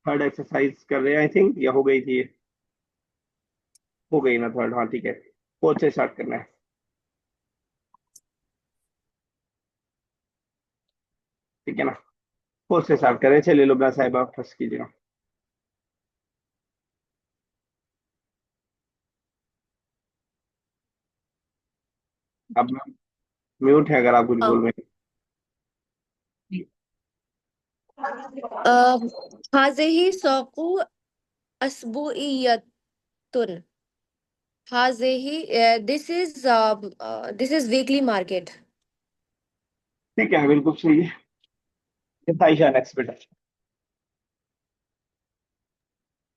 Third exercise कर रहे हैं आई थिंक, या हो गई थी ये? हो गई ना थर्ड, हाँ ठीक है। फोर्थ से स्टार्ट करना है, ठीक है ना? फोर्थ से स्टार्ट करें, चलिए लुबना साहिब आप फर्स्ट कीजिएगा। अब म्यूट है अगर आप कुछ बोल रहे हाज़िही सौक़ु अस्बुइयतुन। हाज़िही दिस इज वीकली मार्केट। हैं। ठीक है, बिल्कुल सही है। आयशा नेक्स्ट बेटा।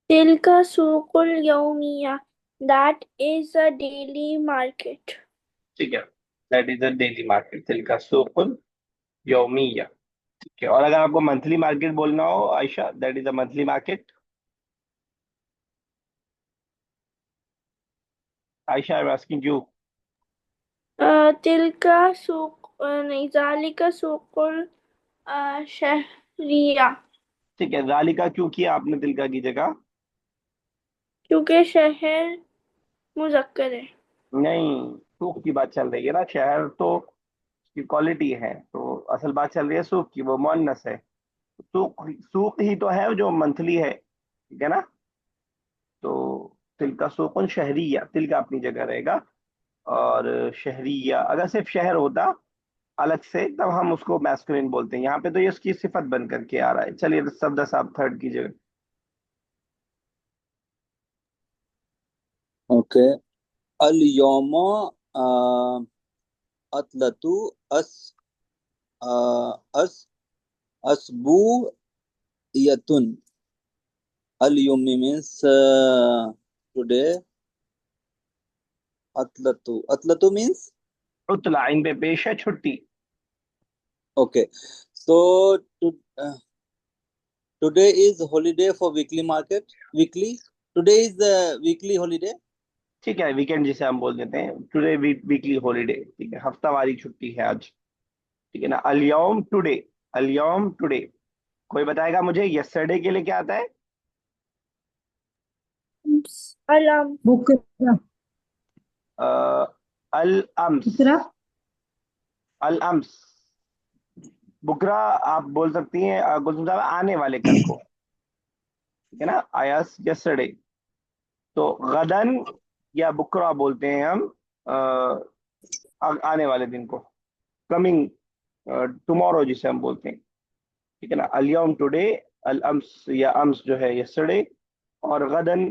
Tilka suqul yawmiya. That is a daily market. ठीक है, that is a daily market, Tilka सुकुन यौमिया। ठीक है, और अगर आपको मंथली मार्केट बोलना हो Ayesha, that is a monthly market. Ayesha I am asking you. Tilka suq नहीं zalika suqul शहरिया। ठीक है, जालिका क्यों किया आपने तिलका की जगह? क्योंकि शहर मुजक्कर है। नहीं, सूख की बात चल रही है ना, शहर तो की क्वालिटी है, तो असल बात चल रही है सूख की, वो मुअन्नस है। सूख सूख ही तो है जो मंथली है, ठीक है ना? तो तिलका सुकुन शहरिया, तिलका अपनी जगह रहेगा। और शहरिया अगर सिर्फ शहर होता अलग से, तब हम उसको मैस्कुलिन बोलते हैं। यहाँ पे तो ये उसकी सिफत बन करके आ रहा है। चलिए सब दस आप थर्ड कीजिएगा। ओके। अल यौमा अतलतु अस अस असबुयतुन। अल यौमी मीन्स टुडे। अतलतु अतलतु मीन्स उतला इन पे पेश है छुट्टी। Okay. So today is holiday for weekly market. Weekly today is weekly holiday. ठीक है, वीकेंड जिसे हम बोल देते हैं, टुडे वीकली हॉलीडे, ठीक है, हफ्तावारी छुट्टी है आज। ठीक है ना, अल टुडे, अल टुडे। कोई बताएगा मुझे यस्टरडे के लिए क्या आता है? अलाम। बुकरा। अल अम्स, बुकरा। अल अम्स। बुकरा आप बोल सकती हैं गुलशन साहब, आने वाले कल को, ठीक है ना, आयस यस्टरडे। तो गदन या बुकरा बोलते हैं हम आने वाले दिन को, कमिंग टुमारो जिसे हम बोलते हैं, ठीक है ना। अल टुडे, अल अम्स या अम्स जो है यस्टरडे, और गदन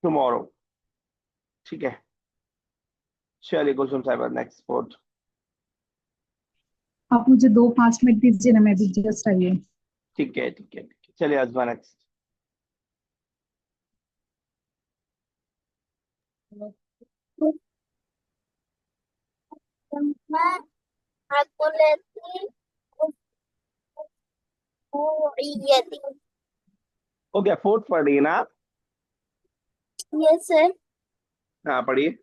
टुमारो, ठीक है। चलिए गुलशन साहब नेक्स्ट फोर्थ। आप मुझे 2-5 मिनट दीजिए ना, मैं भी जस्ट आई हूँ। ठीक है ठीक है ठीक है, चलिए अजमा नेक्स्ट। हो गया, फोर्थ पढ़ रही है ना आप? Yes sir. हाँ पढ़िए।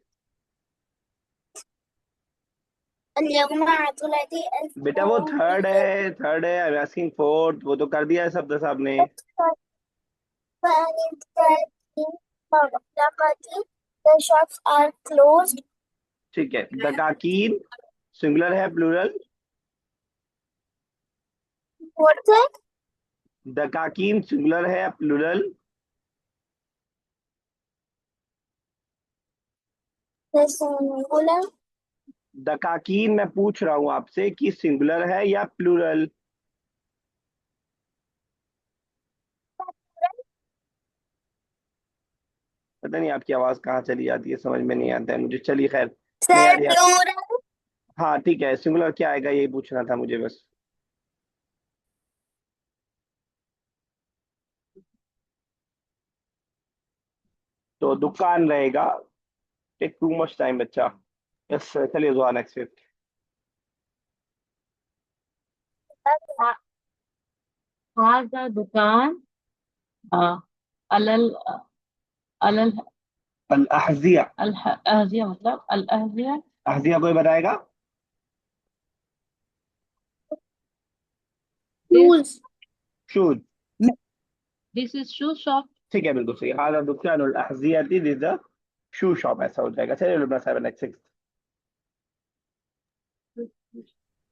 बेटा वो थर्ड है, थर्ड है, आई एम आस्किंग फोर्थ, वो तो कर दिया है सब दस आपने। The shops are closed. ठीक है, दकाकीन सिंगुलर है प्लूरल? What's it? दकाकीन सिंगुलर है प्लूरल? The singular. दकाकीन मैं पूछ रहा हूँ आपसे कि सिंगुलर है या प्लूरल? पता नहीं आपकी आवाज कहाँ चली जाती है, समझ में नहीं आता है मुझे, चलिए खैर। नहीं Sir, यार यार, plural. हाँ ठीक है, सिंगुलर क्या आएगा यही पूछना था मुझे बस। तो दुकान रहेगा। टेक टू मच टाइम बच्चा। यस चलिए जुआ नेक्स्ट फिफ्थ। हाजा दुकान अलल अलल अल अहजिया। अहजिया मतलब अल अहजिया। अहजिया कोई बताएगा? This Shoes. Shoes. This is shoe shop. ठीक है, बिल्कुल सही। हाजा दुकानुल अहजियती, दिस द शू शॉप, ऐसा हो जाएगा। चलिए नंबर 7 नेक्स्ट 6।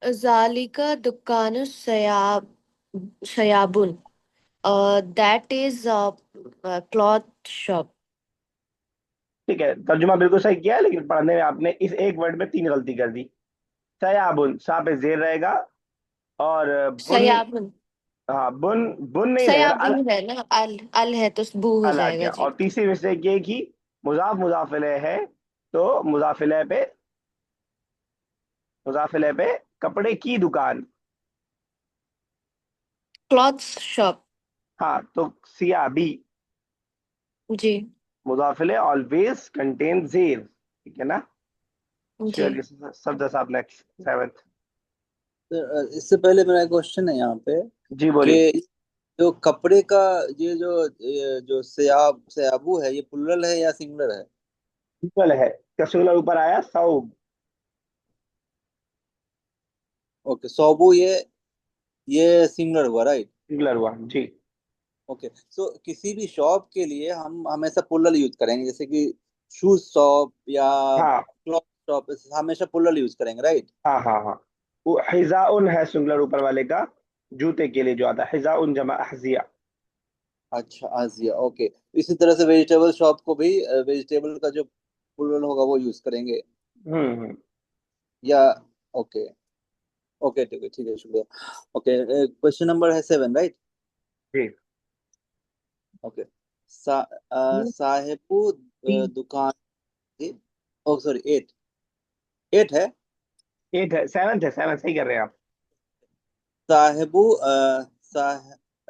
ज़ालिका दुकानु शयाबुन, that is cloth shop. ठीक है, तर्जुमा बिल्कुल सही किया है, लेकिन पढ़ने में आपने इस एक वर्ड में 3 गलती कर दी। सयाबुन, सा पे जेर रहेगा, और बुन, शयाबुन, हाँ बुन, बुन नहीं रहेगा ना, शयाबुन है ना, अल है तो बू हो अल आ जाएगा गया। जी। और तीसरी मिस्टेक ये की मुजाफिले है, तो मुजाफिले पे कपड़े की दुकान। Clothes shop. हाँ, तो सियाबी, जी मुजाफिले ऑलवेज कंटेन जेर, ठीक है ना। जी। चलिए सब्जा साहब नेक्स्ट 7th। इससे पहले मेरा क्वेश्चन है यहाँ पे जी बोलिए। कि जो कपड़े का ये जो सयाबू है, ये प्लुरल है या सिंगुलर है? सिंगल है, कसूल ऊपर आया सौब। ओके, सौबू ये सिंगुलर हुआ, राइट? सिंगुलर हुआ जी। ओके, सो किसी भी शॉप के लिए हम हमेशा प्लुरल यूज करेंगे, जैसे कि शूज शॉप या हाँ क्लॉथ शॉप, हमेशा प्लुरल यूज करेंगे, राइट? हाँ हाँ हाँ। वो हिजाउन है सिंगुलर ऊपर वाले का, जूते के लिए जो आता है, हिजाउन जमा अहजिया। अच्छा, आजिया, ओके। इसी तरह से वेजिटेबल शॉप को भी वेजिटेबल का जो प्लुरल होगा वो यूज करेंगे, हम्म। या? ओके, ओके, ठीक है, शुक्रिया। ओके, क्वेश्चन नंबर है 7, राइट? जी। ओके। साहेबू दुकान, ओ सॉरी, 8, 8 है। 8 है, 7th है, 7 सही कर रहे हैं आप। साहेबू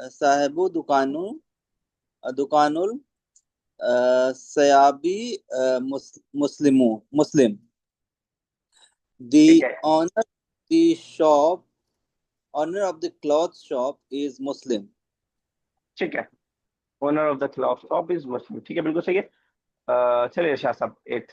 साहेबू दुकानुल सयाबी मुस्लिम, ठीक the है owner the shop owner of the cloth shop is Muslim. ठीक है, owner of the cloth shop is Muslim, ठीक है, बिल्कुल सही है। चलिए शाह साहब 8th।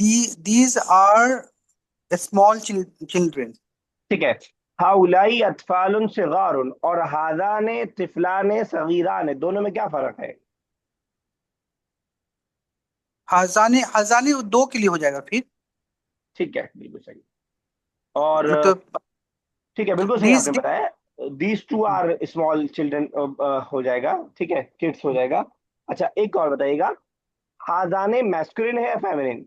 These are small children. ठीक है, हाउलाई अतफालुन सिगारुन और हादाने तिफलाने सगीराने, दोनों में क्या फर्क है? हजाने हजाने दो के लिए हो जाएगा फिर, ठीक है, बिल्कुल सही। और मतलब ठीक है, बिल्कुल सही these आपने बताया। These two are small children हो जाएगा, ठीक है, किड्स हो जाएगा। अच्छा, एक और बताइएगा, हादाने मैस्कुलिन है या फेमिनिन?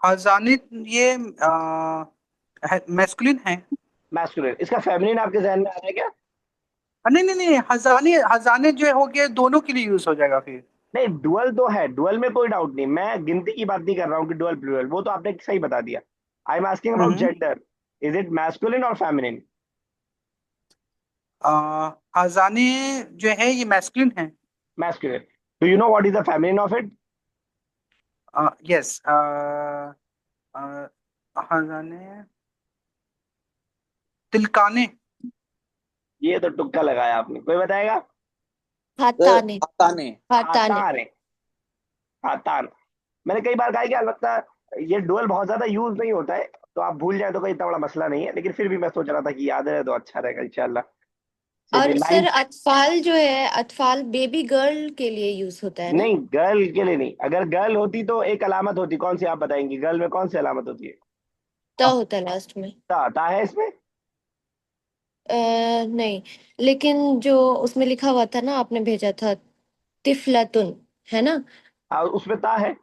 हजाने ये मैस्कुलिन है। मैस्कुलिन, इसका फेमिनिन आपके जहन में आ रहा है क्या? नहीं नहीं नहीं, हजाने हजाने जो हो गया दोनों के लिए यूज हो जाएगा फिर। नहीं, डुअल तो है, डुअल में कोई डाउट नहीं, मैं गिनती की बात नहीं कर रहा हूँ कि डुअल प्लूरल, वो तो आपने सही बता दिया। I am asking about hmm. Gender, is it masculine और फेमिनिन? हजाने जो है ये मैस्कुलिन है। Masculine. Do you know what is the feminine of it? Yes, हजाने तिलकाने। ये तो तुक्का लगाया आपने, कोई बताएगा? हाताने। ताने। हाताने। हातान है, हातान। मैंने कई बार कहा है कि अलबत्ता ये डुअल बहुत ज्यादा यूज नहीं होता है, तो आप भूल जाए तो कोई इतना बड़ा मसला नहीं है, लेकिन फिर भी मैं सोच रहा था कि याद रहे तो अच्छा रहेगा इंशाल्लाह। चलिए और सर 9th। अतफाल जो है, अतफाल बेबी गर्ल के लिए यूज होता है ना। नहीं, गर्ल के लिए नहीं, अगर गर्ल होती तो एक अलामत होती, कौन सी आप बताएंगी? गर्ल में कौन सी अलामत होती है? तो होता है लास्ट में। ता है इसमें। नहीं, लेकिन जो उसमें लिखा हुआ था ना, आपने भेजा था, तिफलतुन, है ना। और उसमें ता है।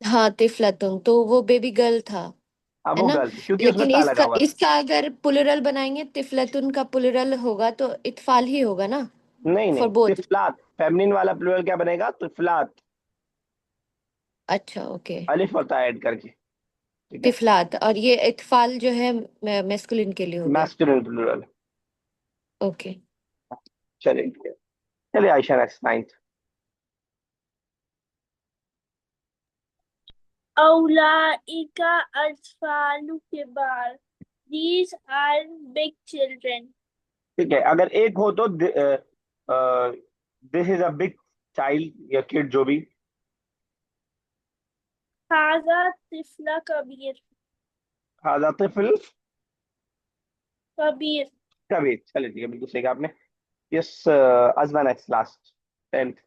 हाँ तिफलतुन, तो वो बेबी गर्ल था, अब है वो ना। गर्ल थी क्योंकि उसमें लेकिन ता लगा इसका हुआ था। इसका अगर प्लुरल बनाएंगे, तिफलतुन का प्लुरल होगा तो इतफाल ही होगा ना, नहीं फॉर नहीं, बोथ। तिफलात, फेमिनिन वाला प्लूरल क्या बनेगा? तिफलात, अच्छा ओके। अलिफ और ता ऐड करके, ठीक है। तिफलात, और ये इतफाल जो है मैस्कुलिन के लिए हो गया। Masculine plural. ओके। चलिए ठीक है। चलिए Ayesha next 9th। Aulaika atfalu kibar. These are big children. ठीक है, अगर एक हो तो this is a big child या किड, जो भी। हाजा तिफला कबीर। हाजा तिफल कबीर। कबीर, चलिए ठीक है, बिल्कुल सही कहा आपने। यस, अजमा नेक्स्ट, लास्ट 10th।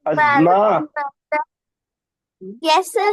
अजमा Yes, sir.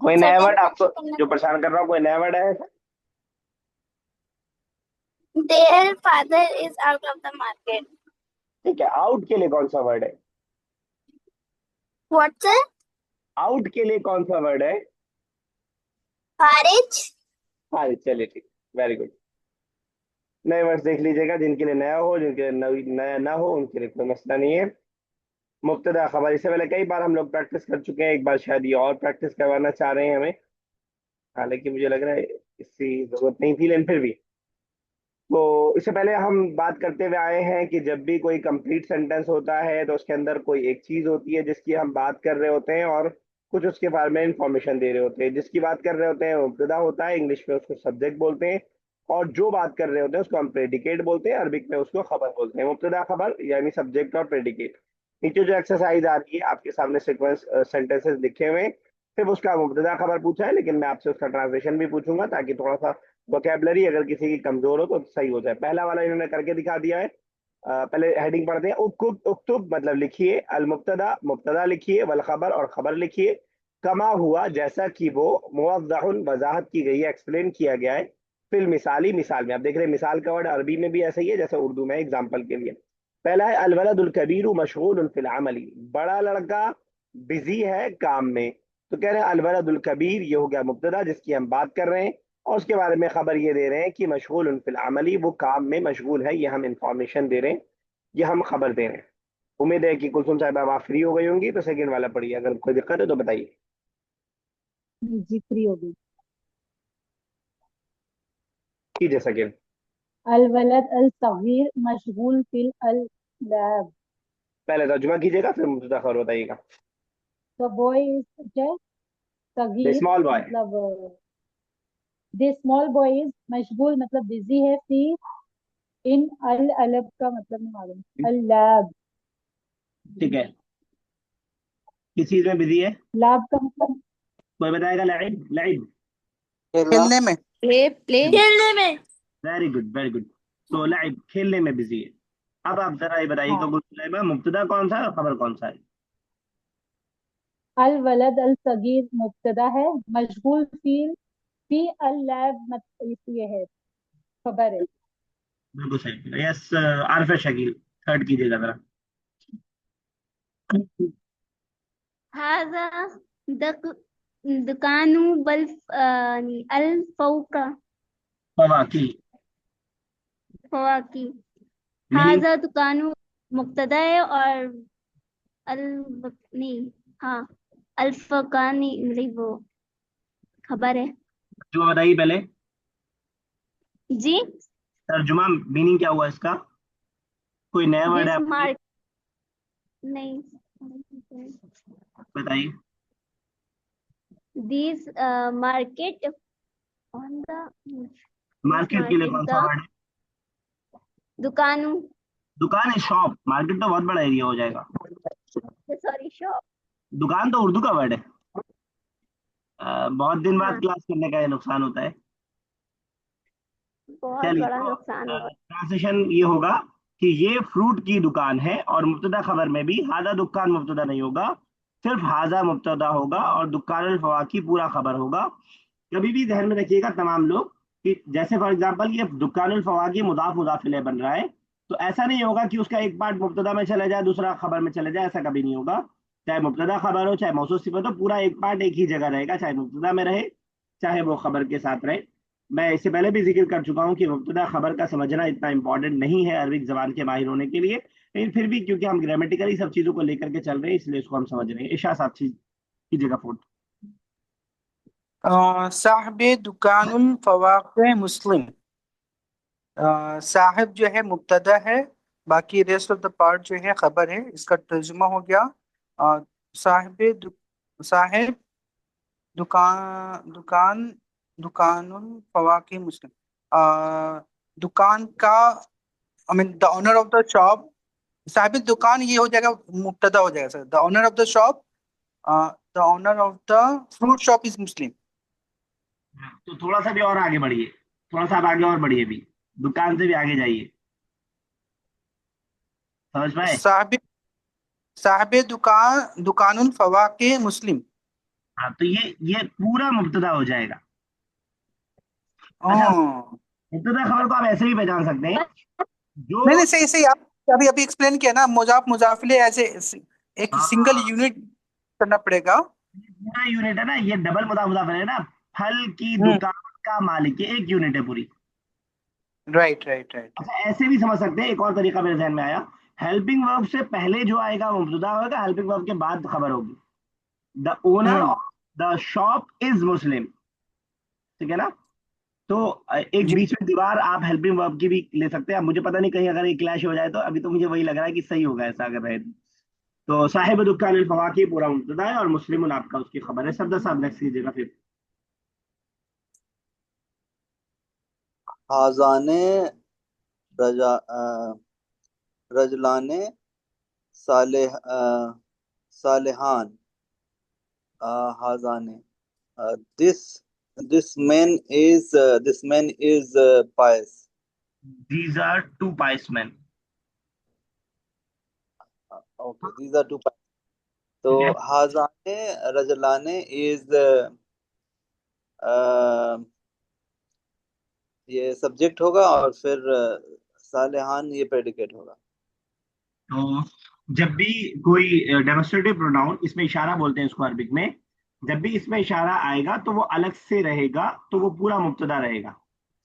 कोई नया Second वर्ड आपको question जो परेशान कर रहा हो, कोई नया वर्ड है ऐसा? Their father is out of the market. ठीक है, आउट के लिए कौन सा वर्ड है? What's sir? आउट के लिए कौन सा वर्ड है? खारिज। हाँ जी, चलिए ठीक, वेरी गुड। नए वर्ड्स देख लीजिएगा, जिनके लिए नया हो, जिनके लिए नया ना हो, उनके लिए कोई मसला नहीं है। मुब्तदा खबर, इससे पहले कई बार हम लोग प्रैक्टिस कर चुके हैं, एक बार शायद ये और प्रैक्टिस करवाना चाह रहे हैं हमें, हालांकि मुझे लग रहा है इसकी जरूरत नहीं थी, लेकिन फिर भी। तो इससे पहले हम बात करते हुए आए हैं कि जब भी कोई कंप्लीट सेंटेंस होता है तो उसके अंदर कोई एक चीज होती है जिसकी हम बात कर रहे होते हैं, और कुछ उसके बारे में इंफॉर्मेशन दे रहे होते हैं। जिसकी बात कर रहे होते हैं वो मुब्तदा होता है, इंग्लिश में उसको सब्जेक्ट बोलते हैं, और जो बात कर रहे होते हैं उसको हम प्रेडिकेट बोलते हैं, अरबिक में उसको खबर बोलते हैं। मुब्तदा खबर यानी सब्जेक्ट और प्रेडिकेट। नीचे जो एक्सरसाइज आ रही है आपके सामने सीक्वेंस सेंटेंसेस लिखे हुए हैं, सिर्फ उसका मुब्तदा खबर पूछा है, लेकिन मैं आपसे उसका ट्रांसलेशन भी पूछूंगा ताकि थोड़ा सा वोकेबलरी अगर किसी की कमजोर हो तो सही हो जाए। पहला वाला इन्होंने करके दिखा दिया है। पहले हेडिंग पढ़ते हैं। उक्तुब, उक्तुब मतलब लिखिए, अल मुब्तदा मुब्तदा लिखिए, वल खबर और खबर लिखिए, कमा हुआ जैसा कि वो, मुवज़्ज़हुन वजाहत की गई है, एक्सप्लेन किया गया है, फिल मिसाली मिसाल में। आप देख रहे हैं मिसाल का वर्ड अरबी में भी ऐसा ही है जैसे उर्दू में, एग्जाम्पल के लिए। पहला है अल वलदुल कबीरु मशगूलुन फिल अमली, बड़ा लड़का बिजी है काम में। तो कह रहे हैं अल वलदुल कबीर, ये हो गया मुब्तदा जिसकी हम बात कर रहे हैं, और उसके बारे में खबर ये दे रहे हैं कि मशगूल फिल अमली, वो काम में मशगूल है, ये हम इंफॉर्मेशन दे रहे हैं, ये हम खबर दे रहे हैं। उम्मीद है कि कुलसुम साहिबा आप फ्री हो गई होंगी, तो सेकंड वाला पढ़िए, अगर कोई दिक्कत है तो बताइए। जी फ्री हो गई। कीजिए सेकंड। अल वलद अल सगीर मशगूल फिल अल लैब। पहले तर्जुमा कीजिएगा, फिर मुझे खबर बताइएगा। द बॉय इज क्या? द सगीर स्मॉल बॉय। मतलब द स्मॉल बॉय इज मशगूल मतलब बिजी है, फी इन अल अलब का मतलब नहीं मालूम, अल लैब। ठीक है, किस चीज में बिजी है? लैब का मतलब कोई बताएगा? लाइब, लाइब। खेलना। खेलने में। Play play. खेलने में। Very good, very good. तो लाइब खेलने में बिजी है। अब आप जरा ये बताइएगा हाँ। कुलसुम साहिबा, मुब्तदा कौन सा है और खबर कौन सा है? अल वलद अल सगीर मुब्तदा है, मशगूल फी अल लैब मतलब ये है, खबर है। बिल्कुल सही, यस। आरफ शकील, थर्ड कीजिएगा जरा। हाजा दक दुकानु बल अल फौका फवाकी। फवाकी। मीनिंग? हाजा दुकानु मुब्तदा है और अल नहीं, हाँ, अल्फकानी मतलब वो खबर है। जो बताइए पहले। जी। तर्जुमा मीनिंग क्या हुआ इसका? कोई नया वर्ड है दिस आपके लिए? मार्क नहीं, बताइए। This market on the this market के लिए मार्केट कौन सा द वर्ड है? दुकानु दुकान है, शॉप। मार्केट तो बहुत बड़ा एरिया हो जाएगा। Sorry shop. दुकान तो उर्दू का वर्ड है। बहुत दिन बाद हाँ, क्लास करने का ये नुकसान होता है। बहुत चलिए, बड़ा तो नुकसान हुआ। ट्रांसलेशन ये होगा कि ये फ्रूट की दुकान है, और मुब्तदा खबर में भी हाजा दुकान मुब्तदा नहीं होगा, सिर्फ हाजा मुब्तदा होगा, और दुकान अल फवाकी पूरा खबर होगा। कभी भी ध्यान में रखिएगा तमाम लोग, कि जैसे फॉर एग्जांपल ये दुकानुल फवाकी मुदाफ मुदाफ इलैह बन रहा है, तो ऐसा नहीं होगा कि उसका एक पार्ट मुब्तदा में चले जाए दूसरा खबर में चले जाए, ऐसा कभी नहीं होगा। चाहे मुब्तदा खबर हो, चाहे मौसूफ सिफत हो, पूरा एक पार्ट एक ही जगह रहेगा, चाहे मुब्तदा में रहे, चाहे वो खबर के साथ रहे। मैं इससे पहले भी जिक्र कर चुका हूँ कि मुब्तदा खबर का समझना इतना इंपॉर्टेंट नहीं है अरबिक जबान के माहिर होने के लिए, लेकिन फिर भी क्योंकि हम ग्रामेटिकली सब चीजों को लेकर के चल रहे हैं, इसलिए इसको हम समझ रहे हैं। इशा साहब चीज कीजिएगा फोर्थ। साहिब दुकानुल फवाके मुस्लिम। साहिब जो है मुब्तदा है, बाकी रेस्ट ऑफ द पार्ट जो है खबर है। इसका तर्जुमा हो गया साहिब साहिब दुकान दुकान दुकानुल फवाकी मुस्लिम, दुकान का, I mean the owner of the shop, साहिब दुकान ये हो जाएगा, मुब्तदा हो जाएगा sir. The owner of the shop, the owner of the fruit shop is Muslim. तो थोड़ा सा भी और आगे बढ़िए, थोड़ा सा आप आगे और बढ़िए भी, दुकान से भी आगे जाइए, समझ पाए? साहिब साहिब दुकान दुकानुल फवाके मुस्लिम। हाँ, तो ये पूरा मुब्तदा हो जाएगा। अच्छा, ओह, मुब्तदा खबर को आप ऐसे भी पहचान सकते हैं, जो नहीं नहीं, सही सही, आप अभी अभी एक्सप्लेन किया ना, मुजाफ मुजाफिले ऐसे एक सिंगल हाँ, यूनिट करना पड़ेगा। पूरा यूनिट है ना, ये डबल मुदाफ मुदाफ है ना, फल की हम्म, दुकान का मालिक, ये एक यूनिट है पूरी। राइट राइट राइट अच्छा, राइट। ऐसे भी समझ सकते हैं, एक और तरीका मेरे ध्यान में आया, हेल्पिंग वर्ब से पहले जो आएगा वो मुब्तदा होगा, हेल्पिंग वर्ब के बाद खबर होगी। The owner hmm, of the shop is Muslim, ठीक है ना? तो एक जी। बीच में दीवार आप हेल्पिंग वर्ब की भी ले सकते हैं। अब मुझे पता नहीं कहीं अगर ये क्लैश हो जाए तो, अभी तो मुझे वही लग रहा है कि सही होगा ऐसा अगर रहे तो साहिब दुकान फवाकी पूरा मुब्तदा है और मुस्लिम आपका उसकी खबर है। शब्द साहब नेक्स्ट कीजिएगा फिर। हाजाने रजा रजलाने सालेह सालेहान हाजाने this this man is pious. These are two pious man, Okay, these are two pious. तो ठीक है। हाजाने रजलाने is ये सब्जेक्ट होगा और फिर सालेहान ये प्रेडिकेट होगा। तो जब भी कोई डेमोस्ट्रेटिव प्रोनाउन, इसमें इशारा बोलते हैं इसको अरबिक में, जब भी इसमें इशारा आएगा तो वो अलग से रहेगा, तो वो पूरा मुब्तदा रहेगा।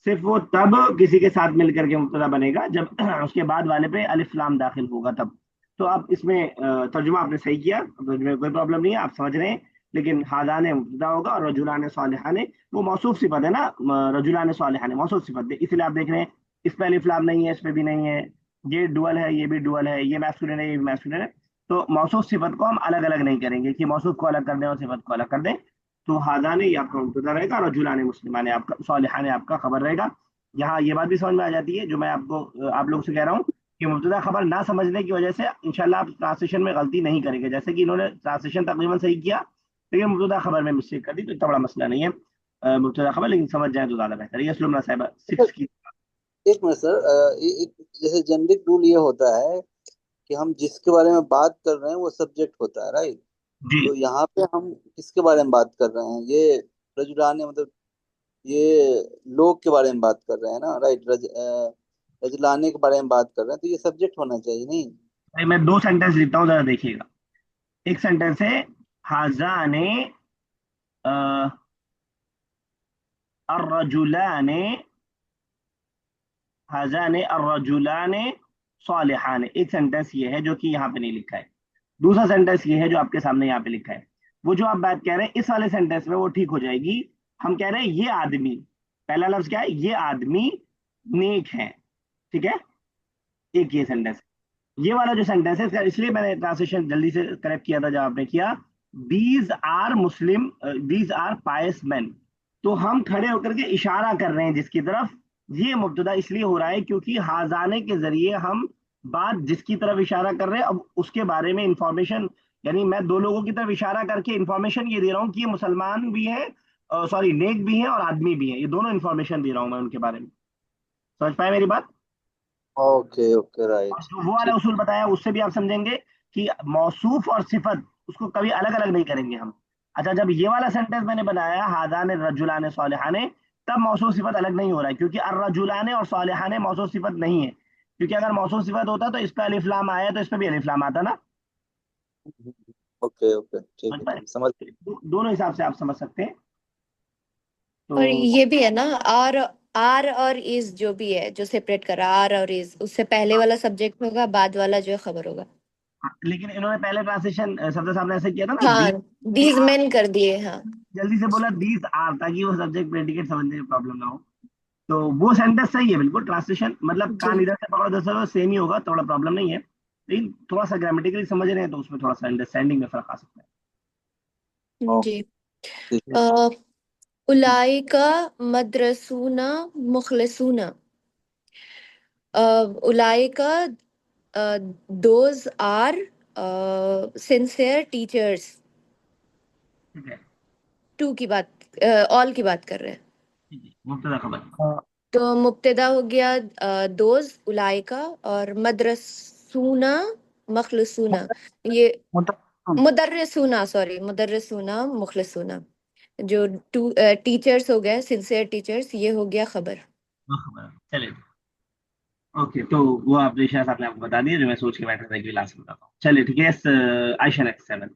सिर्फ वो तब किसी के साथ मिलकर के मुब्तदा बनेगा जब उसके बाद वाले पे अलिफ लाम दाखिल होगा तब। तो आप इसमें तर्जुमा आपने सही किया, तर्जुमे में कोई प्रॉब्लम नहीं है, आप समझ रहे हैं। लेकिन हादाने मुब्तदा होगा और रजुलान सालिहाने वो मौसूफ सिफत है ना, रजुलान सालिहाने मौसूफ सिफत है, इसलिए आप देख रहे हैं इस पे अलिफ लाम नहीं है, इस पे भी नहीं है। ये डुअल है, ये भी डुअल है, ये मैस्कुलिन है, ये भी मैस्कुलिन है। तो मौसूफ सिफत को हम अलग अलग नहीं करेंगे कि मौसूफ को अलग कर दें और सिफत को अलग कर दें। तो हादाने ये आपका मुब्तदा रहेगा और रजुलान मुस्लिमाने आपका सालिहाने आपका खबर रहेगा। यहाँ ये बात भी समझ में आ जाती है जो मैं आपको आप लोग से कह रहा हूँ कि मुब्तदा खबर ना समझने की वजह से इंशाल्लाह आप ट्रांसलेशन में गलती नहीं करेंगे, जैसे कि इन्होंने ट्रांसलेशन तकरीबन सही किया लेकिन मुब्तदा खबर में मिस्टेक कर दी, तो इतना बड़ा मसला नहीं है मुब्तदा खबर, लेकिन समझ जाए तो ज्यादा बेहतर है। ये सुलमना साहिबा सिक्स की। एक मिनट सर, एक जैसे जेनरिक रूल ये होता है कि हम जिसके बारे में बात कर रहे हैं वो सब्जेक्ट होता है, राइट? जी, तो यहाँ पे हम किसके बारे में बात कर रहे हैं? ये रजुलाने मतलब ये लोग के बारे में बात कर रहे हैं ना, राइट? रजलाने के बारे में बात कर रहे हैं, तो ये सब्जेक्ट होना चाहिए नहीं? भाई मैं दो सेंटेंस लिखता हूँ, जरा देखिएगा। एक सेंटेंस है हाजाने अर्रजुलाने, हाजाने अर्रजुलाने सालिहाने, एक सेंटेंस ये है जो कि यहाँ पे नहीं लिखा है। दूसरा सेंटेंस ये है जो आपके सामने यहाँ पे लिखा है। वो जो आप बात कह रहे हैं इस वाले सेंटेंस में वो ठीक हो जाएगी। हम कह रहे हैं ये आदमी, पहला लफ्ज क्या है, ये आदमी नेक है, ठीक है। एक ये सेंटेंस, ये वाला जो सेंटेंस है इसका, इसलिए मैंने ट्रांसलेशन जल्दी से करेक्ट किया था जब आपने किया, these are Muslim, these are pious man. तो हम खड़े होकर के इशारा कर रहे हैं जिसकी तरफ, ये मुब्तदा इसलिए हो रहा है क्योंकि हाजाने के जरिए हम बात जिसकी तरफ इशारा कर रहे हैं अब उसके बारे में इंफॉर्मेशन, यानी मैं दो लोगों की तरफ इशारा करके इंफॉर्मेशन ये दे रहा हूँ कि ये मुसलमान भी है, सॉरी नेक भी है और आदमी भी है, ये दोनों इंफॉर्मेशन दे रहा हूँ मैं उनके बारे में। समझ पाए मेरी बात? ओके ओके, और राइट। जो वो वाला ठीक। उसूल बताया उससे भी आप समझेंगे कि मौसूफ और सिफत उसको कभी अलग अलग नहीं करेंगे हम। अच्छा, जब ये वाला सेंटेंस मैंने बनाया हादान रजुलान सालिहाने, तब मौसूफ सिफत अलग नहीं हो रहा है क्योंकि अर्रजुलाने और सालिहाने मौसूफ सिफत नहीं है। क्योंकि अगर मौसूफ सिफत होता तो इस पे अलिफ लाम आया तो इस पे भी अलिफ लाम आता ना। ओके ओके, समझ ठीक है पाए? ठीक, समझ। दोनों हिसाब से आप समझ सकते हैं। और तो ये भी है ना, आर आर और इज जो भी है, जो सेपरेट करा आर और इज, उससे पहले वाला सब्जेक्ट होगा, बाद वाला जो है खबर होगा। लेकिन इन्होंने पहले ट्रांसलेशन सफदर साहब ने ऐसे किया था ना, हाँ, दीज मेन कर दिए, हाँ। जल्दी से बोला दीज आर, ताकि वो सब्जेक्ट प्रेडिकेट समझने में प्रॉब्लम ना हो। तो वो सेंटेंस सही है बिल्कुल, ट्रांसलेशन मतलब कान जी इधर से पकड़ो उधर से सेम ही होगा, थोड़ा प्रॉब्लम नहीं है। लेकिन थोड़ा सा ग्रामेटिकली समझ रहे हैं तो उसमें थोड़ा सा अंडरस्टैंडिंग में फर्क आ सकता है। जी। ठीक है। अ, उलाइका मदरसूना मुखलिसूना। उलाइका दोज आर सिंसियर टीचर्स। ठीक है। टू की बात, ऑल की बात कर रहे हैं। ठीक है, मुब्तदा खबर। हाँ, तो मुब्तदा हो गया दोज उलाइका, और मदरसूना मखलसूना। ये मुद्दा- मुदर्रिसूना, सॉरी, मुदर्रिसूना मुखलसूना। जो टू टीचर्स हो गए सिंसियर टीचर्स, ये हो गया खबर। वो खबर, चलिए। ओके, तो वो आपने शायद आपने आपको बता दिया जो मैं सोच के बैठा था कि लास्ट में बताता हूँ। चलिए ठीक है। Ayesha next 7।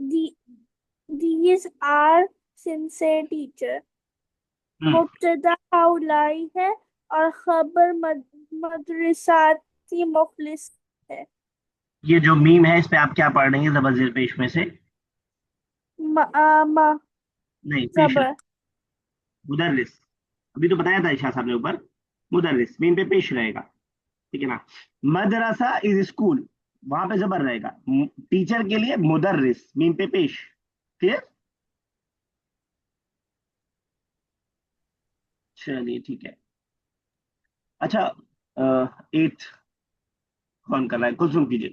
The, these are sincere teacher. मुब्तदा हाउलाई है और खबर मदरसाती मुखलिस है। ये जो मीम है इस पे आप क्या पढ़ रही हैं जबर जेर पेश में से? म, आ, म, नहीं, पेश जबर मुदर्रिस। अभी तो बताया था इशा साहब ने ऊपर, मुदर्रिस मीम पे पेश रहेगा। ठीक है ना। मदरसा इज स्कूल, वहां पे जबर रहेगा। टीचर के लिए मुदर्रिस, मीम पे पेश। क्लियर? चलिए ठीक है। अच्छा, 8 कौन कर रहा है? कुछ कीजिए।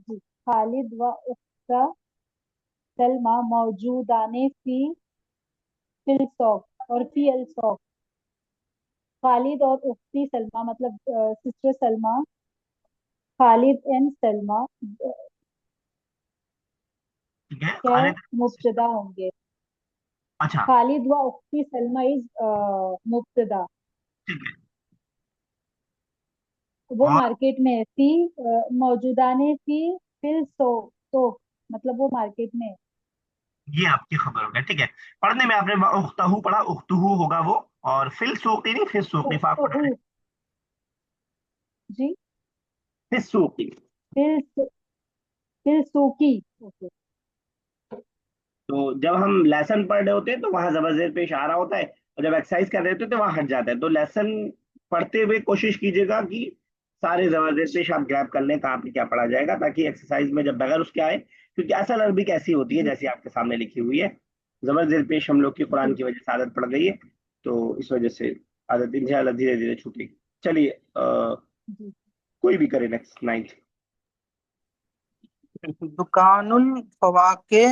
जी। खालिद व उख्ता सलमा मौजूदाने फिल सौक और फी अल सौक। खालिद और उख्ती सलमा मतलब सिस्टर सलमा, खालिद एंड सलमा ठीक है, क्या खालिद। मुब्तदा होंगे। अच्छा। खालिद व उख्ती सलमा इज मुब्तदा। ठीक है। वो और मार्केट में है। फी मौजूदाने फिल सौक मतलब वो मार्केट में है। ये आपकी खबर हो गया। ठीक है। पढ़ने में आपने उख्तहू पढ़ा, उख्तहू होगा वो। और फिल सूकी नहीं, फिर सूकी फाक पढ़ रहे हैं। उख्तहू जी। फिर सूकी। फिल फिल सूकी। ओके। तो जब हम लेसन पढ़ रहे होते हैं तो वहां जबर जेर पेश आ रहा होता है, और जब एक्सरसाइज कर रहे होते हैं तो वहां हट जाता है। तो लेसन पढ़ते हुए कोशिश कीजिएगा कि सारे जबर जेर पेश आप ग्रैब कर लें कहाँ पे क्या पढ़ा जाएगा, ताकि एक्सरसाइज में जब बगैर उसके आए, क्योंकि असल अरबी कैसी होती है जी जैसी आपके सामने लिखी हुई है। जबर जेर पेश हम लोग की कुरान जी की वजह से आदत पड़ गई है, तो इस वजह से आदत इंशाल्लाह धीरे धीरे छूटेगी। चलिए, जी। कोई भी करे नेक्स्ट 9th। दुकानुल फवाके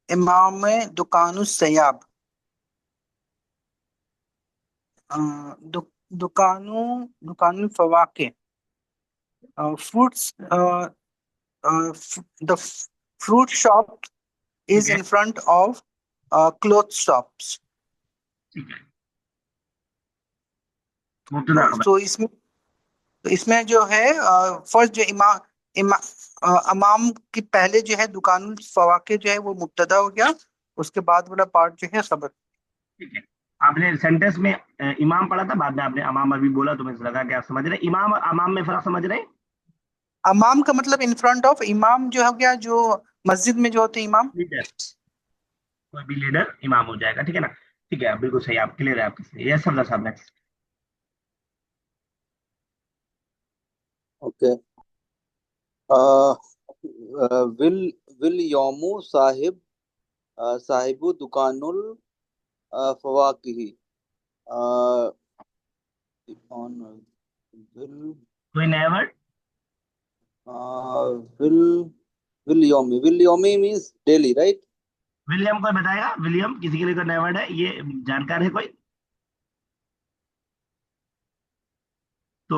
इमाम दुकानुस सयाब। अ, दु, दुकानु दुकानुल फवाके fruits the fruit shop ठीक is है। in front of cloth shops. ठीक है, मुब्तदा खबर। तो इसमें जो है फर्स्ट जो अमाम की पहले जो है दुकान फवाके जो है वो मुब्तदा हो गया। उसके बाद वाला पार्ट जो है खबर। ठीक है। आपने सेंटेंस में इमाम पढ़ा था, बाद में आपने अमाम अभी बोला, तो मुझे लगा कि आप समझ रहे हैं। इमाम और अमाम में फर्क समझ रहे हैं? अमाम का मतलब इन फ्रंट ऑफ, इमाम जो हो गया जो मस्जिद में जो होते हैं इमाम। लीडर, कोई भी लीडर इमाम हो जाएगा। ठीक है ना। ठीक है, आप बिल्कुल सही, आप क्लियर है आपके। यस सर साहब नेक्स्ट। ओके। विल विल योमू साहिबु दुकानुल फवाकिही। ऑन विल कोई नया word? Will will Yomi means daily, right? William कोई बताएगा? विलियम किसी के लिए कोई नया वर्ड है? ये जानकार है कोई? तो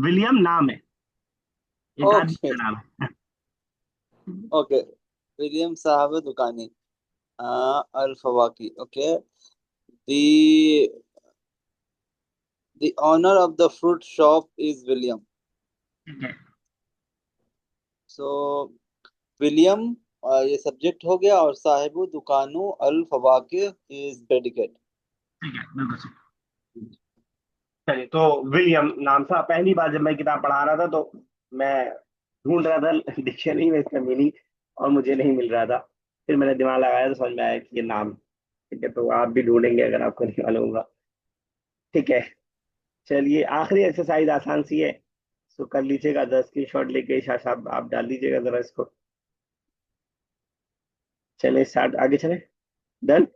विलियम नाम है, एक आदमी ओके का नाम है। ओके। विलियम साहब दुकानी अल फवाकी। Okay. The the owner of the fruit shop is William. ठीक है। सो विलियम ये सब्जेक्ट हो गया, और साहिबु दुकानु अल फवाके इज प्रेडिकेट। ठीक है, बिल्कुल सही। चलिए, तो विलियम नाम था। पहली बार जब मैं किताब पढ़ा रहा था तो मैं ढूंढ रहा था डिक्शनरी में इसका मीनिंग, और मुझे नहीं मिल रहा था। फिर मैंने दिमाग लगाया तो समझ में आया कि ये नाम। ठीक है, तो आप भी ढूंढेंगे अगर आपको नहीं मालूम होगा। ठीक है। चलिए, आखिरी एक्सरसाइज आसान सी है। सो कर लीजिएगा 10 स्क्रीनशॉट लेके ईशा साहब, आप डाल दीजिएगा जरा इसको। चले स्टार्ट, आगे चले। डन।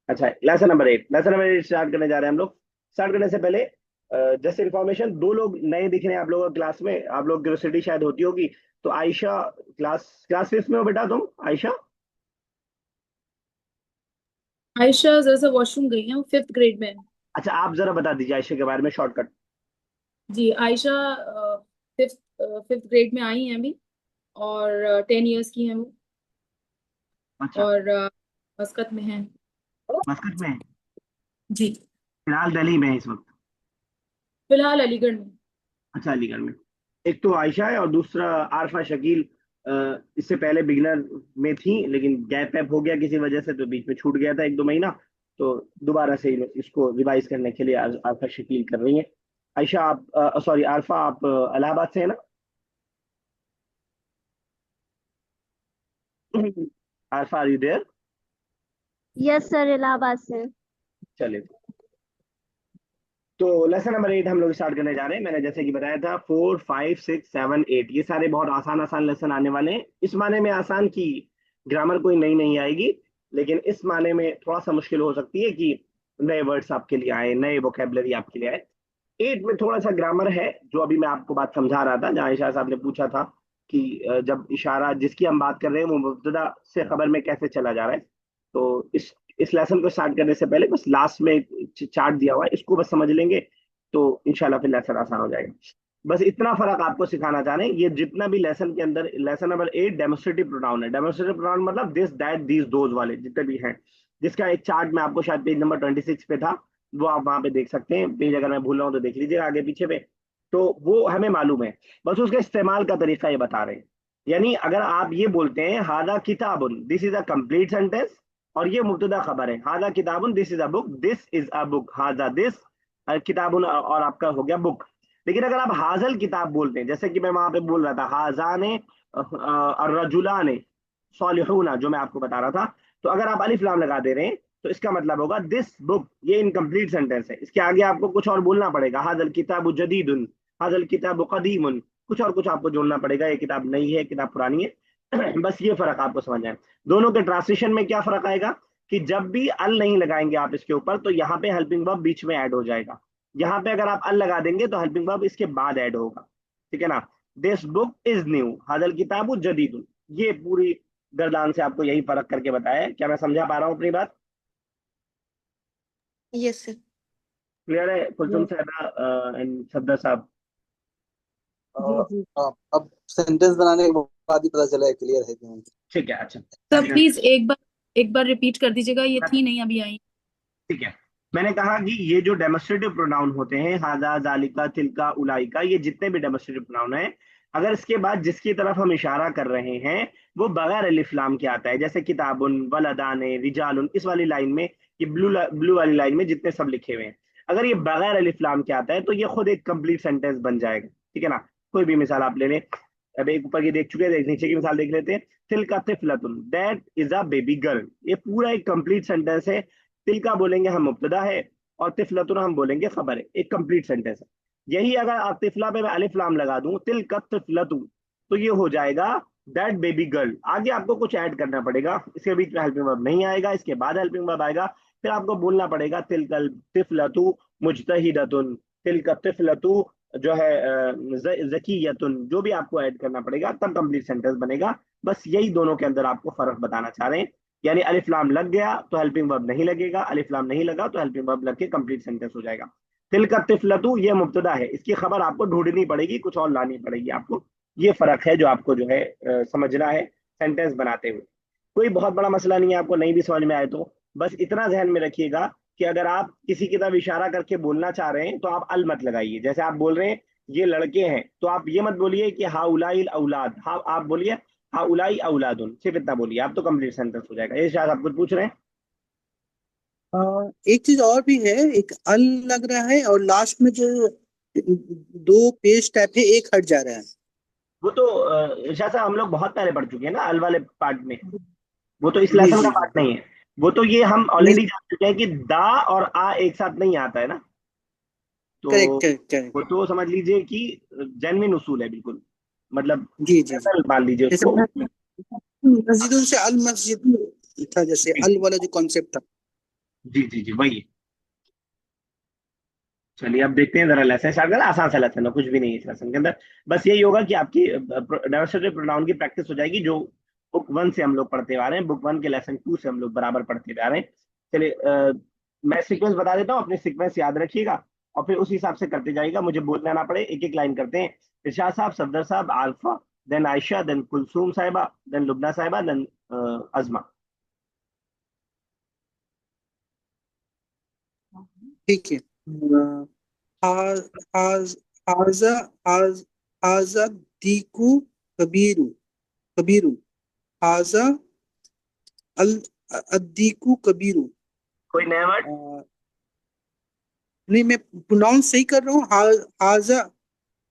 अच्छा, लेसन नंबर 8 स्टार्ट करने जा रहे हैं हम लोग। स्टार्ट करने से पहले जस्ट इन्फॉर्मेशन, 2 लोग नए दिख रहे हैं आप लोगों को क्लास में, आप लोग क्यूरियोसिटी शायद होती होगी। तो आयशा, क्लास क्लास 5 में हो बेटा तुम, आयशा? आयशा जरा सा वॉशरूम गई है, वो 5th ग्रेड में है। अच्छा, आप जरा बता दीजिए आयशा के बारे में शॉर्टकट। जी, आयशा 5th ग्रेड में आई हैं अभी, और 10 इयर्स की हैं वो, अच्छा, और मस्कत में हैं। मस्कट में है, जी, फिलहाल दिल्ली में है इस वक्त। फिलहाल अलीगढ़ में। अच्छा, अलीगढ़ में। एक तो आयशा है और दूसरा आरफा शकील। इससे पहले बिगनर में थी, लेकिन गैप ऐप हो गया किसी वजह से, तो बीच में छूट गया था 1-2 महीना। तो दोबारा से इसको रिवाइज करने के लिए आरफा शकील कर रही है। आयशा आप, सॉरी आरफा, आप इलाहाबाद से है ना? Arfa, are you there? Yes, sir. Allahabad से। चलिए, तो लेसन नंबर 8 हम लोग स्टार्ट करने जा रहे हैं। मैंने जैसे कि बताया था 4, 5, 6, 7, 8 ये सारे बहुत आसान आसान लेसन आने वाले हैं। इस माने में आसान की ग्रामर कोई नई नहीं आएगी, लेकिन इस माने में थोड़ा सा मुश्किल हो सकती है कि नए वर्ड्स आपके लिए आए, नए वोकेबलरी आपके लिए आए। 8 में थोड़ा सा ग्रामर है, जो अभी मैं आपको बात समझा रहा था, जहाँ इशारा साहब ने पूछा था कि जब इशारा जिसकी हम बात कर रहे हैं वो मुब्तदा से खबर में कैसे चला जा रहा है। तो इस लेसन को स्टार्ट करने से पहले बस लास्ट में चार्ट दिया हुआ है, इसको बस समझ लेंगे तो इंशाल्लाह फिर लेसन आसान हो जाएगा। बस इतना फर्क आपको सिखाना चाह रहे हैं। ये जितना भी लेसन के अंदर, लेसन नंबर 8 डेमोस्ट्रेटिव प्रोनाउन है। डेमोस्ट्रेटिव प्रोनाउन मतलब दिस, दैट, दीज, दोज वाले जितने भी हैं, जिसका एक चार्ट मैं आपको शायद पेज नंबर 26 पे था, वो आप वहां पे देख सकते हैं। पेज अगर मैं भूल रहा हूँ तो देख लीजिएगा आगे पीछे पे। तो वो हमें मालूम है, बस उसका इस्तेमाल का तरीका ये बता रहे हैं। यानी अगर आप ये बोलते हैं हादा किताबुन, this is a complete sentence, और ये मुब्तदा खबर है, हादा किताबुन, this is a book, this is a book, हादा दिस किताबुन, और आपका हो गया बुक। लेकिन अगर आप हाजल किताब बोलते हैं, जैसे कि मैं वहां पे बोल रहा था हाजाने और रजुलाने सॉलिहूना, जो मैं आपको बता रहा था, तो अगर आप अलिफ लाम लगा दे रहे हैं तो इसका मतलब होगा दिस बुक, ये इनकम्प्लीट सेंटेंस है। इसके आगे आपको कुछ और बोलना पड़ेगा, हाजल किताब जदीदुन, हाजल किताब कदीमुन, कुछ आपको जोड़ना पड़ेगा, ये किताब नई है, किताब पुरानी है। बस ये फर्क आपको समझ आए। दोनों के ट्रांसलेशन में क्या फर्क आएगा कि जब भी अल नहीं लगाएंगे आप इसके ऊपर, तो यहाँ पे हेल्पिंग वर्ब बीच में ऐड हो जाएगा। यहाँ पे अगर आप अल लगा देंगे तो हेल्पिंग वर्ब इसके बाद ऐड होगा, ठीक है ना? दिस बुक इज न्यू, हाजल किताब जदीदुन, ये पूरी गर्दान से आपको यही फर्क करके बताया है। क्या मैं समझा पा रहा हूँ अपनी बात? Yes sir. क्लियर है कुलसुम Yes. साहब एंड सद्दा साहब? जी जी। अब सेंटेंस बनाने के बाद ही पता चला है क्लियर है कि नहीं। ठीक है, अच्छा। सर प्लीज एक बार रिपीट कर दीजिएगा, ये थी नहीं अभी आई। ठीक है, मैंने कहा कि ये जो डेमोस्ट्रेटिव प्रोनाउन होते हैं, हाजा, जालिका, तिलका, उलाइका, ये जितने भी डेमोस्ट्रेटिव प्रोनाउन हैं, अगर इसके बाद जिसकी तरफ हम इशारा कर रहे हैं वो बगैर अलिफ लाम के आता है, जैसे किताबुन, वलदाने, रिजालुन, इस वाली लाइन में, ये ब्लू वाली लाइन में जितने सब लिखे हुए हैं, अगर ये बगैर अलिफ लाम के आता है तो ये खुद एक कंप्लीट सेंटेंस बन जाएगा, ठीक है ना? कोई भी मिसाल आप ले लें। अब एक ऊपर की देख चुके हैं, नीचे की मिसाल देख लेते हैं। तिलका तिफलतुन, that is a baby girl, ये पूरा एक कंप्लीट सेंटेंस है। तिलका बोलेंगे हम मुब्तदा है, और तिफलतुन हम बोलेंगे खबर है, एक कंप्लीट सेंटेंस है। यही अगर आप तिफला पे मैं अलिफ लाम लगा दूं, तिलका तिफलतु, तो ये हो जाएगा दैट बेबी गर्ल। आगे आपको कुछ ऐड करना पड़ेगा, इसके बीच में हेल्पिंग वर्ब नहीं आएगा, इसके बाद हेल्पिंग वर्ब आएगा। फिर आपको बोलना पड़ेगा तिलकल तिफलतु मुजतहिदतुन, तिलका तिफलतु जो है जकीयतुन, जो भी आपको ऐड करना पड़ेगा, तब कंप्लीट सेंटेंस बनेगा। बस यही दोनों के अंदर आपको फर्क बताना चाह रहे हैं। यानी अलिफ लाम लग गया तो हेल्पिंग वर्ब नहीं लगेगा, अलिफ लाम नहीं लगा तो हेल्पिंग वर्ब लग के कंप्लीट सेंटेंस हो जाएगा। तिलका तिफलतु ये मुब्तदा है, इसकी खबर आपको ढूंढनी पड़ेगी, कुछ और लानी पड़ेगी आपको। ये फर्क है जो आपको जो है समझना है सेंटेंस बनाते हुए। कोई बहुत बड़ा मसला नहीं है, आपको नहीं भी समझ में आए तो बस इतना ध्यान में रखिएगा कि अगर आप किसी की तरफ इशारा करके बोलना चाह रहे हैं तो आप अल मत लगाइए। जैसे आप बोल रहे हैं ये लड़के हैं, तो आप ये मत बोलिए कि हाउलाइल औलाद, हाँ आप बोलिए हाउलाई औलादुन, सिर्फ इतना बोलिए आप, तो कंप्लीट सेंटेंस हो जाएगा। ये शायद आप कुछ पूछ रहे हैं? एक चीज और भी है, एक अल लग रहा है और लास्ट में जो 2 पेज टाइप है, एक हट जा रहा है। वो तो शायद हम लोग बहुत पहले पढ़ चुके हैं ना अल वाले पार्ट में, वो तो इस जी लेसन का जी पार्ट नहीं है। वो तो ये हम नहीं, ऑलरेडी जान चुके हैं कि दा और आ एक साथ नहीं आता है ना, तो करेक्ट करेक्ट करेक्ट। वो तो समझ लीजिए कि जेन्युइन उसूल है बिल्कुल, मतलब जी जी जी। जनरल मान लीजिए जैसे उसको। मस्जिदों से अल मस्जिद था, जैसे जी अल वाला जो कॉन्सेप्ट था। जी जी जी वही है। चलिए अब देखते हैं जरा लेसन स्टार्ट करना, आसान सा लेसन है, कुछ भी नहीं है इस लेसन के अंदर। बस यही होगा कि आपकी डायवर्सिटी प्रोनाउन की प्रैक्टिस हो जाएगी, जो बुक 1 से हम लोग पढ़ते आ रहे हैं, बुक 1 के लेसन 2 से हम लोग बराबर पढ़ते आ रहे हैं। चलिए मैं सीक्वेंस बता देता हूँ, अपने सीक्वेंस याद रखिएगा और फिर उस हिसाब से करते जाइएगा, मुझे बोलना ना पड़े, एक एक लाइन करते हैं। इरशाद sahab, Safdar sahab, Alfa, then Ayesha, then Kulsoom sahiba, then Lubna साहिबा, देन अजमा। ठीक है। हाज हाज हाजा हाज हाजा दीकू कबीरू कबीरू। हाजा अल अद्दीकू कबीरू। कोई नया वर्ड? अ, नहीं, मैं प्रोनाउंस सही कर रहा हूँ। हाजा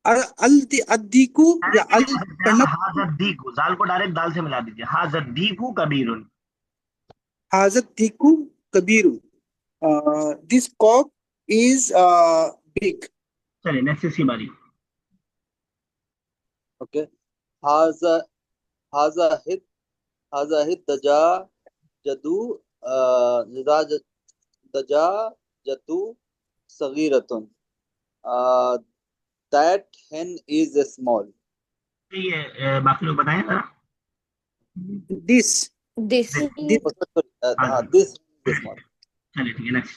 अल अद्दीकू या डायरेक्ट भी अल बोल सकते हैं पढ़ना। आप, हाजद्दीकू, जाल को डायरेक्ट दाल से मिला दीजिए, हाजद्दीकू कबीरुन। हाजा दीकू कबीरू। This cock is big. चलिए नेक्स्ट इसकी बारी। ओके। हाजा हाजा हित हाजा हित दजा जदू जदा दजा जतू सगीरतुन। That hen is small. ये बाकी लोग बताएं जरा। This this this Oh, sorry, हाँ हाँ, this is small. चलिए ठीक है next.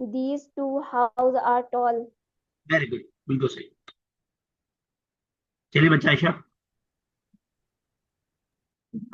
These two houses are tall. Very good, बिल्कुल सही। चलिए बच्चा Ayesha.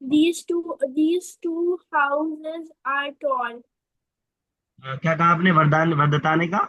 These two houses are tall. क्या कहा आपने, वरदान वर्धताने का?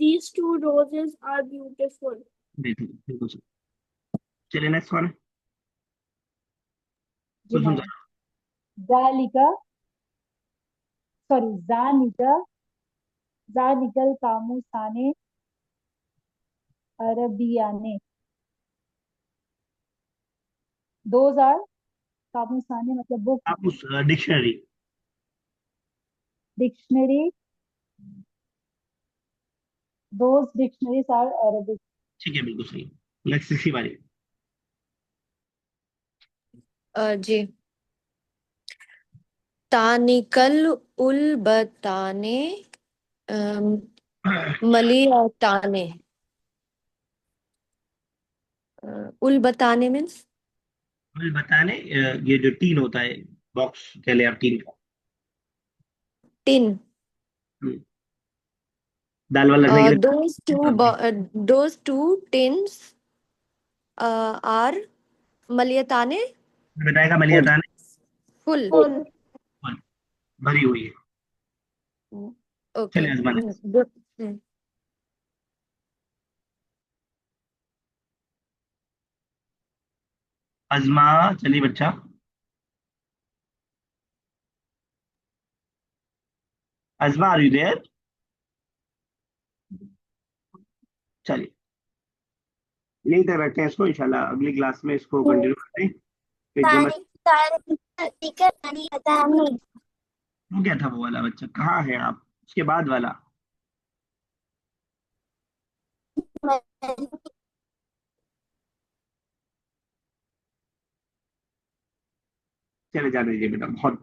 These two roses are beautiful. बिल्कुल बिल्कुल सही। चलिए नेक्स्ट वन। जी कुछ मैम। जालिका, सॉरी, जानिकल कामुसाने अरबियाने। दोज आर कामुसाने मतलब बुक, आप उस dictionary. Dictionary, those dictionaries are Arabic. ठीक है बिल्कुल सही। नेक्स्ट इसी बारी। जी। तानिकल उल बताने मलियाताने। उल बताने मीन्स मुझे बताने, ये जो टीन होता है, बॉक्स कह ले आप टीन का। टिन। हम्म, दाल वाल रखने के लिए। दोज टू टिन्स आर मलियताने बताएगा फुल मलियाताने। फुल। फुल। भरी हुई है। ओके। चलिए आजमाने। अजमा। चलिए बच्चा। अजमा, आर यू देयर? चलिए यहीं तक रखते हैं इसको, इंशाल्लाह अगली क्लास में इसको कंटिन्यू करते हैं। फिर जमा। वो क्या था वो वाला बच्चा, कहाँ है आप, उसके बाद वाला। चले जाने दीजिए बेटा, बहुत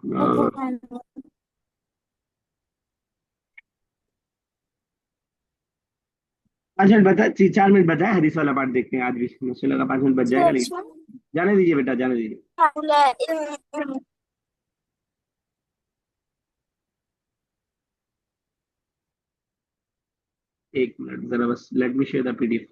5 मिनट बचा, 4 मिनट बचा है, हदीस वाला पार्ट देखते हैं आज भी, मुझे लगा 5 मिनट बच जाएगा, लेकिन जाने दीजिए बेटा, जाने दीजिए। एक मिनट जरा, बस let me share the PDF.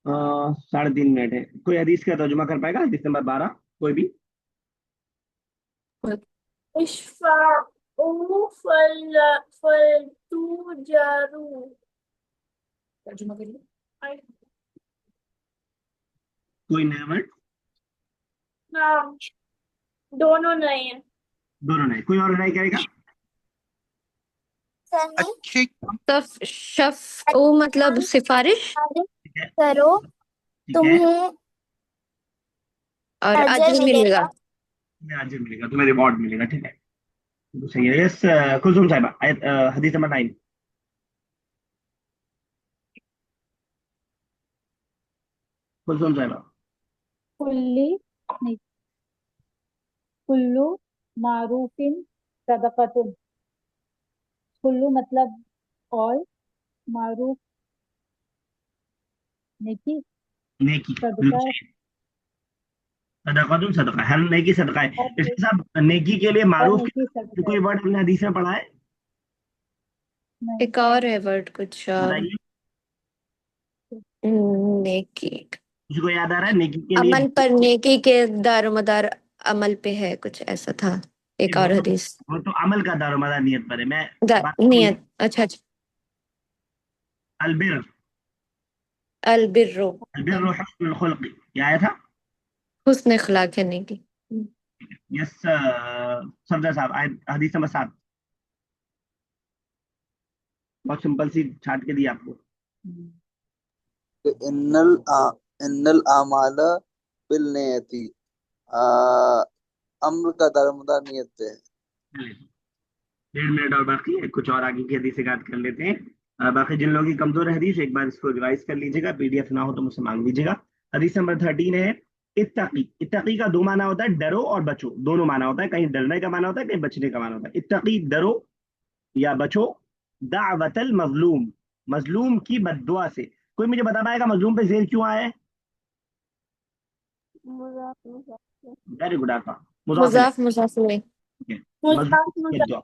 3.5 minute है, कोई हदीस का तर्जुमा कर पाएगा, हदीस नंबर 12, कोई भी? इश्फा फलतूजारू। तर्जुमा करिए। कोई नया वर्ड? हाँ, दोनों नए हैं। दोनों नहीं, कोई और नहीं करेगा? सनी अच्छी शफ ओ मतलब सिफारिश, ठीक है, करो, ठीक है, तुम्हें और अजर अजर मिलेगा। मिलेगा। तुम्हें अजर मिलेगा, तुम्हें रिवॉर्ड मिलेगा, ठीक है, तो सही है। यस, कुलसुम साहिबा, आयत हदीस नंबर 9। कुलसुम साहिबा। कुल्ली नहीं, कुल्लू मारूफिन सदकतुन। कुल्लू मतलब ऑल, मारूफ नेकी, नेकी, बिल्कुल सदका सही है। सदका सदका, हर नेकी सदका है। हर इसके साथ नेकी के लिए हर मारूफ नेकी के सदका कोई है। वर्ड हमने हदीस में पढ़ा है? नहीं, एक और है वर्ड कुछ बताइए, नेकी, किसी को याद आ रहा है नेकी के लिए? अमल पर, नेकी के दारोमदार अमल पे है, कुछ ऐसा था एक वो और तो हदीस। वो तो अमल का दारोमदार नियत पर है। मैं बात नियत, अच्छा अच्छा। अलबिर, अलबिर्रो, अलबिर हुस्नुल खुल्क, क्या आया था? हुस्न अखलाक है नेकी। यस, सफदर साहब, हदीस नंबर 7। बहुत सिंपल सी छाट के दी आपको। कि इन्नल आमाला बिन्नियति। आ, अम्र का दारोमदार नियत पे है। चलिए, 1.5 मिनट और बाकी है, कुछ और आगे की हदीस से याद कर लेते हैं। बाकी जिन लोगों की कमजोर है हदीस, एक बार इसको रिवाइज कर लीजिएगा, पीडीएफ ना हो तो मुझसे मांग लीजिएगा। हदीस नंबर 13 है, इत्तकी। इत्तकी का दो माना होता है, डरो और बचो, दोनों माना होता है। कहीं डरने का माना होता है, कहीं बचने का माना होता है। इत्तकी, डरो या बचो। दावतल मजलूम, मजलूम की बद्दुआ से। कोई मुझे बता पाएगा मजलूम पे जेर क्यों आया है? मुजाफ मुजाफ वेरी गुड आपका, मुजाफिर है, मुजाफ मुजाफ इलैह। ठीक है। मजलूम मुजाफ की मुजाफ। बद्दुआ।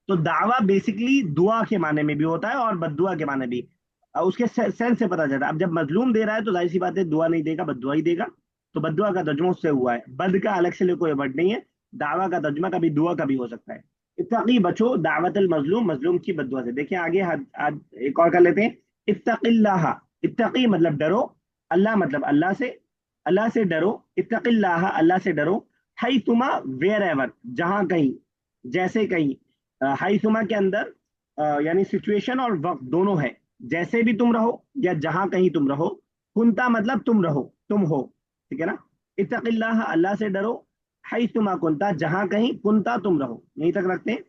तो दावा बेसिकली दुआ के माने में भी होता है और बद्दुआ के माने भी। उसके सेंस से पता चलता है। अब जब मजलूम दे रहा है तो जाहिर सी बात है दुआ नहीं देगा, बद्दुआ ही देगा। तो बद्दुआ का तर्जुमा उससे हुआ है, बद का अलग से कोई वर्ड नहीं है। दावा का तर्जुमा कभी दुआ का भी हो सकता है। इत्तकी, बचो, दावतल मजलूम, मजलूम की बद्दुआ से। देखिए आगे, आज एक और कर लेते हैं। इत्तकिल्लाह, इत्तकी मतलब डरो, अल्लाह मतलब अल्लाह से, अल्लाह से डरो। इत्तकिल्लाह, अल्लाह से डरो। हैसुमा, वेयर एवर, जहां कहीं, जैसे कहीं। हाइसुमा के अंदर यानी सिचुएशन और वक्त दोनों है। जैसे भी तुम रहो या जहां कहीं तुम रहो। कुंता मतलब तुम रहो, तुम हो, ठीक है ना। इत्तकिल्लाह, अल्लाह से डरो। हाइसुमा कुंता, जहां कहीं कुंता तुम रहो। यहीं तक रखते हैं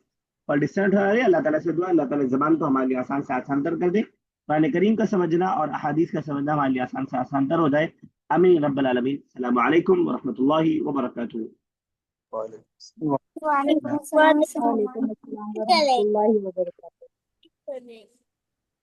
और डिस्टेंट हो रही है। अल्लाह ताला से दुआ, अल्लाह ताला जबान को हमारे लिए आसान से आसान तर कर दे। कुरान करीम का समझना और अहादीस का समझना हमारे लिए आसान से आसान तर हो जाए। आमीन रब्बल आलमीन। अस्सलामु अलैकुम व रहमतुल्लाहि व बरकातुहू। वालेकुम अस्सलाम। वालेकुम अस्सलाम वरहमतुल्लाहि वबरकातुहू।